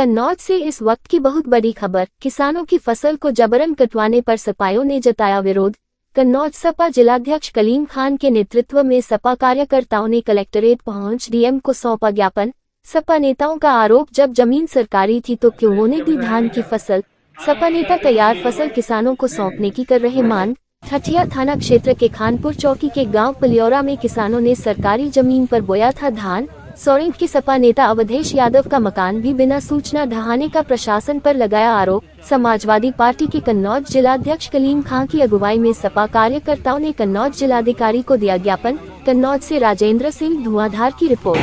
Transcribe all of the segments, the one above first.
कन्नौज से इस वक्त की बहुत बड़ी खबर। किसानों की फसल को जबरन कटवाने पर सपाइयों ने जताया विरोध। कन्नौज सपा जिलाध्यक्ष कलीम खान के नेतृत्व में सपा कार्यकर्ताओं ने कलेक्ट्रेट पहुंच डीएम को सौंपा ज्ञापन। सपा नेताओं का आरोप, जब जमीन सरकारी थी तो क्यों होने दी धान की फसल। सपा नेता तैयार फसल किसानों को सौंपने की कर रहे मांग। ठठिया थाना क्षेत्र के खानपुर चौकी के गांव पलियौरा में किसानों ने सरकारी जमीन पर बोया था धान। सोरेंग के सपा नेता अवधेश यादव का मकान भी बिना सूचना ढहाने का प्रशासन पर लगाया आरोप। समाजवादी पार्टी के कन्नौज जिलाध्यक्ष कलीम खान की अगुवाई में सपा कार्यकर्ताओं ने कन्नौज जिलाधिकारी को दिया ज्ञापन। कन्नौज से राजेंद्र सिंह धुआंधार की रिपोर्ट।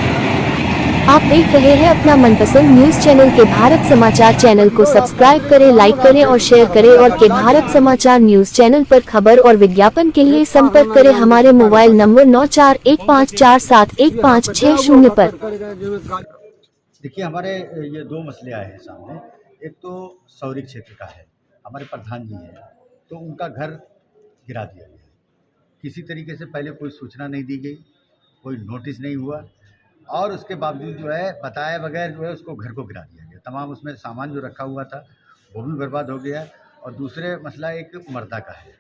आप देख रहे हैं अपना मनपसंद न्यूज चैनल के भारत समाचार। चैनल को सब्सक्राइब करें, लाइक करें और शेयर करें और के भारत समाचार न्यूज चैनल पर खबर और विज्ञापन के लिए संपर्क करें हमारे मोबाइल नंबर 9415471560 पर। देखिए, हमारे ये दो मसले आए हैं सामने। एक तो शहरी क्षेत्र का है, हमारे प्रधान जी हैं, तो उनका घर गिरा दिया गया। किसी तरीके से पहले कोई सूचना नहीं दी गई, कोई नोटिस नहीं हुआ और उसके बावजूद जो है बताए बगैर जो है उसको घर को गिरा दिया गया। तमाम उसमें सामान जो रखा हुआ था वो भी बर्बाद हो गया। और दूसरे मसला एक मर्दा का है,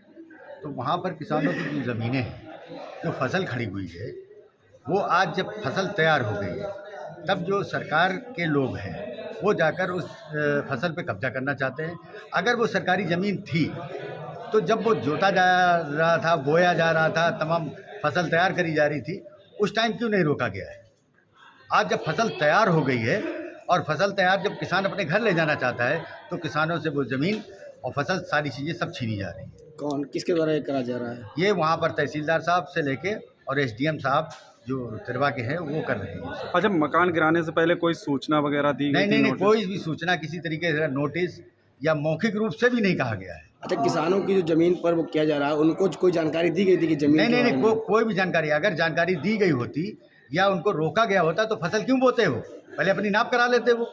तो वहाँ पर किसानों की जो ज़मीनें हैं, जो फसल खड़ी हुई है, वो आज जब फसल तैयार हो गई है तब जो सरकार के लोग हैं वो जाकर उस फसल पे कब्जा करना चाहते हैं। अगर वो सरकारी ज़मीन थी तो जब वो जोता जा रहा था, बोया जा रहा था, तमाम फसल तैयार करी जा रही थी, उस टाइम क्यों नहीं रोका गया है। आज जब फसल तैयार हो गई है और फसल तैयार जब किसान अपने घर ले जाना चाहता है तो किसानों से वो ज़मीन और फसल सारी चीज़ें सब छीनी जा रही हैं। कौन किसके द्वारा ये करा जा रहा है? ये वहाँ पर तहसीलदार साहब से लेके और एसडीएम साहब जो तिरवा के हैं वो कर रहे हैं। अच्छा, मकान गिराने से पहले कोई सूचना वगैरह दी गई? नहीं, कोई भी सूचना किसी तरीके से नोटिस या मौखिक रूप से भी नहीं कहा गया है। अच्छा, किसानों की जो जमीन पर वो किया जा रहा है उनको कोई जानकारी दी गई थी कि जमीन नहीं, कोई भी जानकारी, अगर जानकारी दी गई होती या उनको रोका गया होता तो फसल क्यों बोते हो, पहले अपनी नाप करा लेते। वो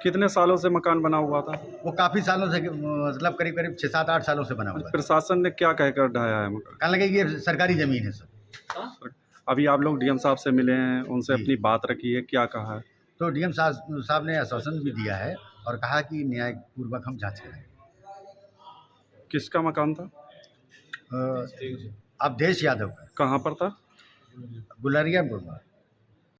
कितने सालों से मकान बना हुआ था? वो काफ़ी सालों से, मतलब करीब 6-7-8 सालों से बना हुआ है। प्रशासन ने क्या कहकर ढाया है मकान? कहने लगे ये सरकारी ज़मीन है सब। अभी आप लोग डीएम साहब से मिले हैं, उनसे अपनी बात रखी है, क्या कहा है? तो डीएम साहब ने आश्वासन भी दिया है और कहा कि न्यायपूर्वक हम जांच करेंगे। किसका मकान था? अवधेश यादव का। कहाँ पर था? गुलरियापुर में।